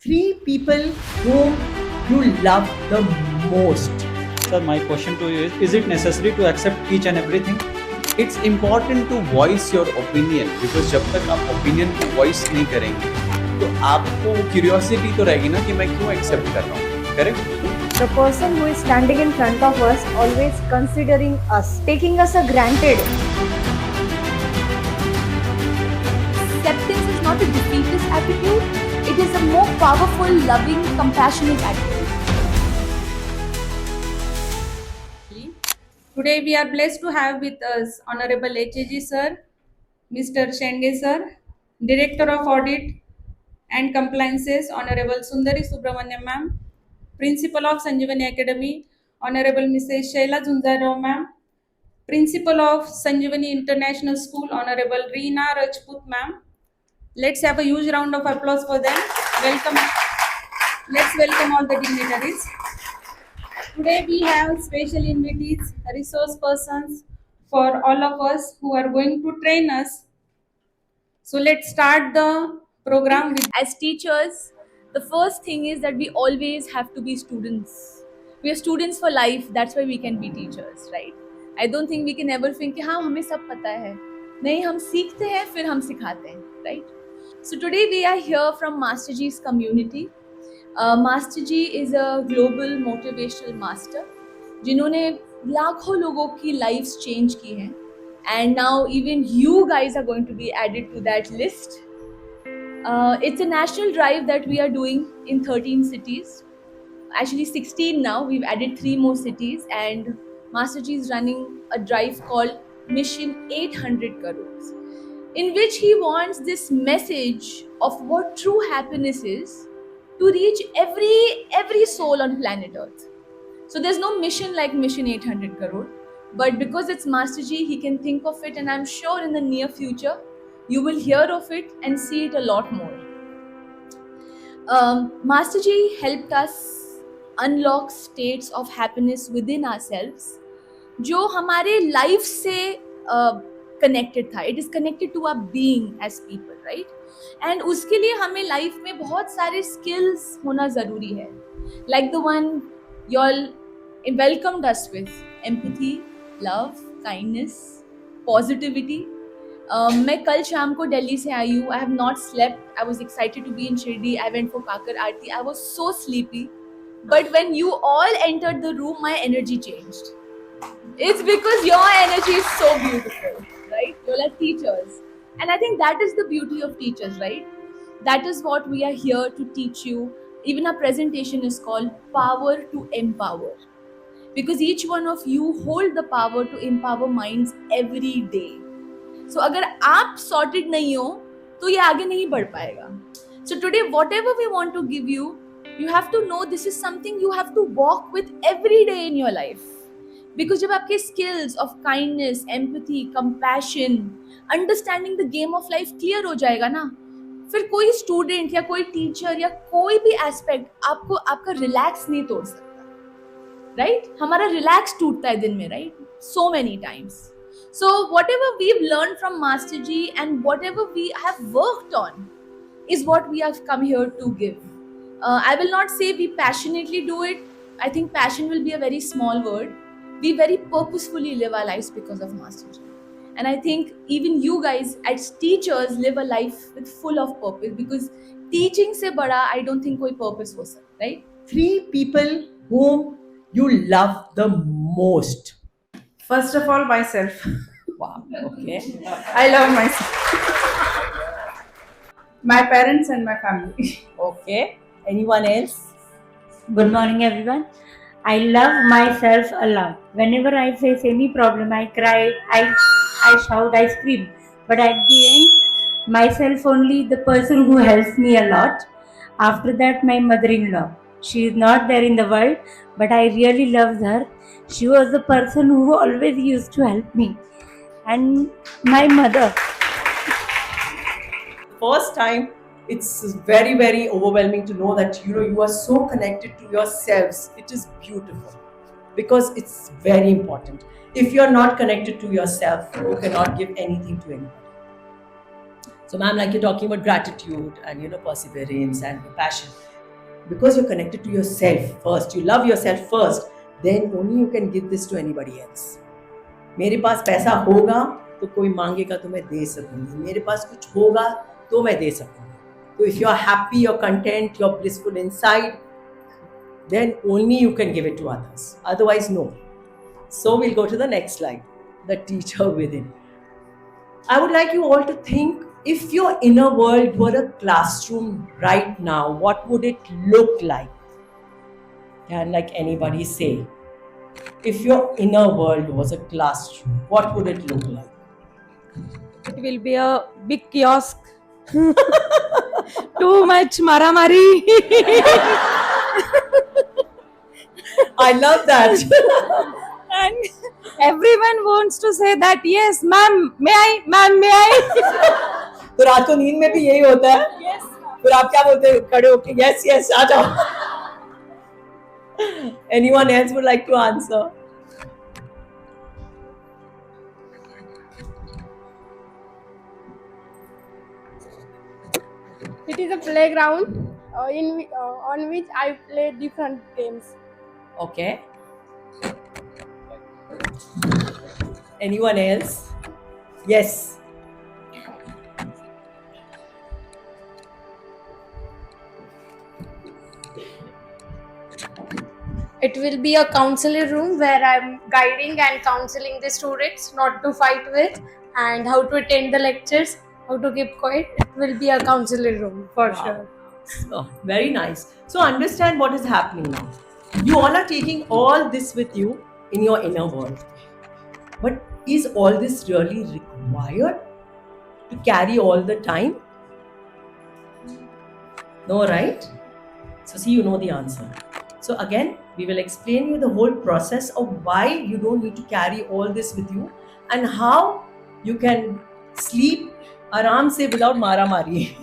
Three people whom you love the most. Sir, my question to you is it necessary to accept each and everything? It's important to voice your opinion because जब तक आप opinion को voice नहीं करेंगे तो आपको curiosity तो रहेगी ना कि मैं क्यों एक्सेप्ट कर रहा हूँ. Correct. The person who is standing in front of us always considering us, taking us for granted. Acceptance is not a defeatist attitude, it is a more powerful, loving, compassionate attitude. Today we are blessed to have with us Honorable HAG Sir, Mr. Shenge Sir, Director of Audit and Compliances, Honorable Sundari Subramaniam Ma'am, Principal of Sanjeevani Academy, Honorable Mrs. Shaila Zunzarao Ma'am, Principal of Sanjeevani International School, Honorable Reena Rajput Ma'am. Let's have a huge round of applause for them. Welcome. Let's welcome all the dignitaries. Today we have special invitees, resource persons for all of us who are going to train us. So let's start the program with As teachers, the first thing is that we always have to be students. We are students for life, that's why we can be teachers, right? I don't think we can ever think कि हाँ हमें सब पता है. नहीं, हम सीखते हैं फिर हम सिखाते हैं, right? So today we are here from Master G's community. Master G is a global motivational master जिन्होंने लाखों लोगों की lives change की हैं. And now even you guys are going to be added to that list. It's a national drive that we are doing in 13 cities. Actually 16 now, we've added 3 more cities, and Master G is running a drive called Mission 800 Crores, in which he wants this message of what true happiness is to reach every soul on planet Earth. So there's no mission like Mission 800 Crore, but because it's Master G, he can think of it, and I'm sure in the near future you will hear of it and see it a lot more. Master G helped us unlock states of happiness within ourselves जो हमारे life से connected था. It is connected to our being as people, right? And उसके लिए हमें life में बहुत सारे स्किल्स होना ज़रूरी है, like the one you all welcomed us with: empathy, love, kindness, positivity. मैं कल शाम को दिल्ली से आई हूँ. I have not slept. I was excited to be in Shirdi. I went for Kakad Aarti. I was so sleepy, but when you all entered the room my energy changed. It's because your energy is so beautiful, right? You're like teachers. And I think that is the beauty of teachers, right? That is what we are here to teach you. Even our presentation is called Power to Empower. Because each one of you hold the power to empower minds every day. So अगर आप sorted नहीं हो तो ये आगे नहीं बढ़ पाएगा. So today whatever we want to give you, you have to know this is something you have to walk with every day in your life. Because जब आपके skills of kindness, empathy, compassion, understanding the game of life clear हो जाएगा ना, फिर कोई student या कोई teacher या कोई भी एस्पेक्ट आपको आपका रिलैक्स नहीं तोड़ सकता, राइट? हमारा रिलैक्स टूटता है दिन में, right? So many times. So whatever we learn from master ji and whatever we have worked on is what we have come here to give. I will not say we passionately do it. I think passion will be a very small word. We very purposefully live our lives because of Master Ji. And I think even you guys as teachers live a life with full of purpose, because teaching se bada I don't think koi purpose ho sakta, right? Three people whom you love the most. First of all, myself. Wow, okay. I love myself. My parents and my family. Okay. Anyone else? Good morning, everyone. I love myself a lot. Whenever I face any problem, I cry, I shout, I scream. But at the end, myself only the person who helps me a lot. After that, my mother-in-law. She is not there in the world, but I really love her. She was the person who always used to help me. And my mother. First time, it's very, very overwhelming to know that you are so connected to yourselves. It is beautiful because it's very important. If you're not connected to yourself, you cannot give anything to anybody. So ma'am, like you're talking about gratitude and perseverance and passion. Because you're connected to yourself first, you love yourself first, then only you can give this to anybody else. मेरे पास पैसा होगा तो कोई मांगेगा तो मैं दे सकूंगी, मेरे पास कुछ होगा तो मैं दे सकूंगी. So if you're happy, you're content, you're blissful inside, then only you can give it to others. Otherwise, no. So we'll go to the next slide, the teacher within. I would like you all to think, if your inner world were a classroom right now, what would it look like? Can like anybody say? If your inner world was a classroom, what would it look like? It will be a big kiosk. Too much maramari. I love that. And everyone wants to say that, yes, ma'am, may I? Ma'am, may I? तो रात को नींद में भी यही होता है. Yes. फिर आप क्या बोलते हैं खड़े होके? Yes, yes, आ जाओ. Anyone else would like to answer? It is a playground on which I play different games. Okay. Anyone else? Yes. It will be a counselor room where I'm guiding and counseling the students not to fight with and how to attend the lectures, how to keep quiet. It will be a counselor room for Wow. sure. Oh, very nice. So understand what is happening now. You all are taking all this with you in your inner world. But is all this really required to carry all the time? No, right? So see, you know the answer. So again, we will explain you the whole process of why you don't need to carry all this with you and how you can sleep aram se without mara mari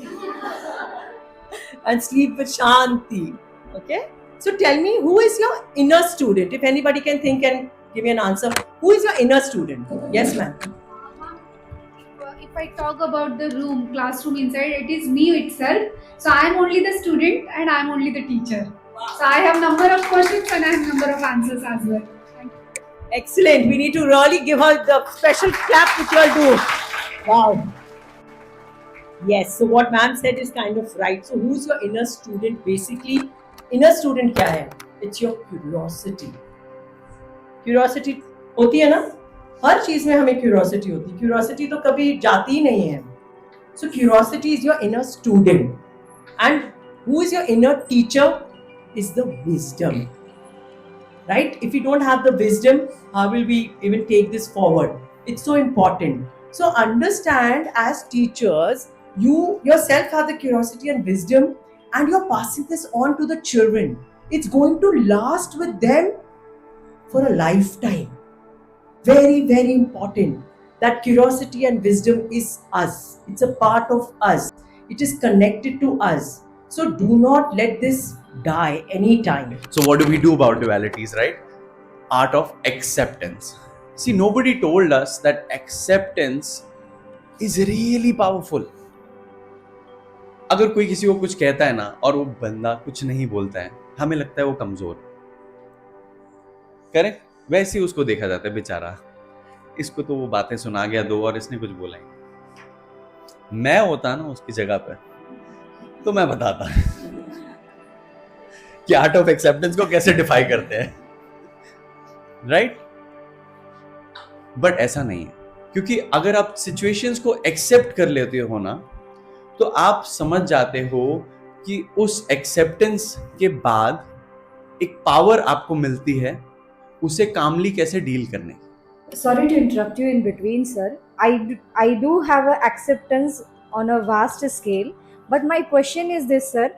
and sleep with shanti. Okay? So tell me, who is your inner student? If anybody can think and give me an answer. Who is your inner student? Yes, ma'am. If I talk about the room, classroom inside, it is me itself. So I am only the student and I am only the teacher. So I have number of questions and I have number of answers as well. Excellent. We need to really give her the special clap which you all do. Wow. Yes. So what ma'am said is kind of right. So who's your inner student? Basically, inner student क्या है? It's your curiosity. Curiosity होती है ना? हर चीज में हमें curiosity होती है. Curiosity तो कभी जाती ही नहीं है. So curiosity is your inner student. And who is your inner teacher? Is the wisdom. Right? If we don't have the wisdom, how will we even take this forward? It's so important. So understand, as teachers, you yourself have the curiosity and wisdom, and you're passing this on to the children. It's going to last with them for a lifetime. Very, very important. That curiosity and wisdom is us. It's a part of us. It is connected to us. So do not let this die anytime. So what do we do about dualities, right? Art of acceptance. See, nobody told us that acceptance is really powerful. अगर कोई किसी को कुछ कहता है ना और वो बंदा कुछ नहीं बोलता है, हमें लगता है वो कमजोर. करेक्ट? वैसे ही उसको देखा जाता है, बेचारा, इसको तो वो बातें सुना गया दो और इसने कुछ बोला ही. मैं होता ना उसकी जगह पे तो मैं बताता कि आर्ट ऑफ एक्सेप्टेंस को कैसे डिफाइन करते हैं, राइट? बट ऐसा नहीं है, क्योंकि अगर आप सिचुएशंस को एक्सेप्ट कर लेते हो ना, तो आप समझ जाते हो कि उस एक्सेप्टेंस के बाद एक पावर आपको मिलती है उसे कामली कैसे डील करने. Sorry to interrupt you in between, sir. I do have a acceptance on a vast scale, but my question is this, sir.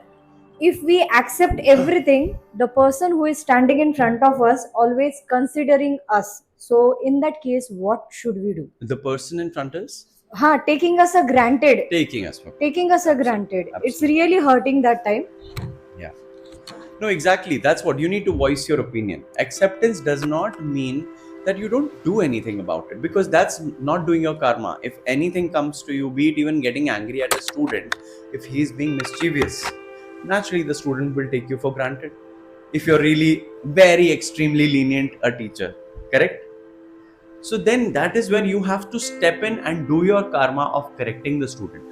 If we accept everything, the person who is standing in front of us always considering us. So in that case, what should we do? The person in front is Taking us a granted. taking us for Taking us a granted. It's Absolutely. really hurting that time. No, exactly. That's what you need to voice your opinion. Acceptance does not mean that you don't do anything about it, because that's not doing your karma. If anything comes to you, be it even getting angry at a student, if he's being mischievous, naturally the student will take you for granted. If you're really very extremely lenient a teacher, correct? So then that is when you have to step in and do your karma of correcting the student,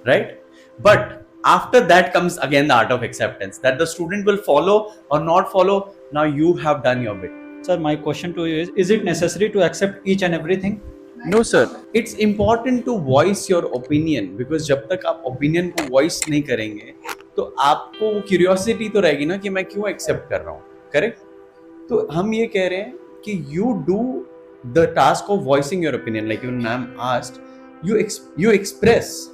right? But after that comes again the art of acceptance, that the student will follow or not follow. Now you have done your bit. Sir, my question to you is it necessary to accept each and everything? No sir, it's important to voice your opinion, because जब तक आप opinion को voice नहीं करेंगे तो आपको वो curiosity तो रहेगी ना कि मैं क्यों accept कर रहा हूँ, correct? तो हम ये कह रहे हैं कि you do the task of voicing your opinion, like when ma'am asked, you express,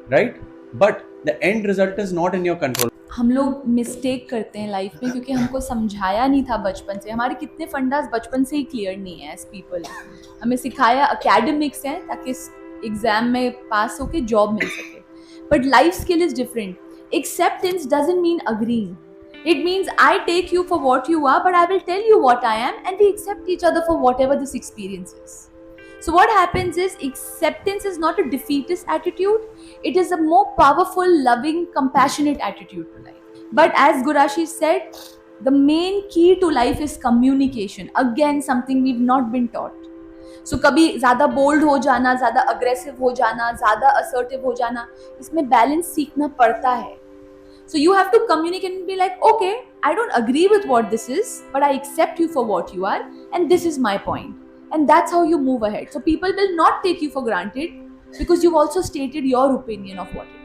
right? But the end result is not in your control. हम लोग मिस्टेक करते हैं लाइफ में क्योंकि हमको समझाया नहीं था बचपन से. हमारे कितने फंडास बचपन से ही क्लियर नहीं है एज पीपल. हमें सिखाया एकेडमिक्स है ताकि एग्जाम में पास होके जॉब मिल सके. But life skill is different. Acceptance doesn't mean agreeing. It means I take you for what you are, but I will tell you what I am, and we accept each other for whatever this experience is. So what happens is acceptance is not a defeatist attitude. It is a more powerful, loving, compassionate attitude to life. But as Gurashi said, the main key to life is communication. Again, something we've not been taught. So कभी ज़्यादा bold हो जाना, ज़्यादा aggressive हो जाना, ज़्यादा assertive हो जाना, इसमें balance सीखना पड़ता है. So you have to communicate and be like, okay, I don't agree with what this is, but I accept you for what you are, and this is my point. And that's how you move ahead. So people will not take you for granted because you've also stated your opinion of what it is.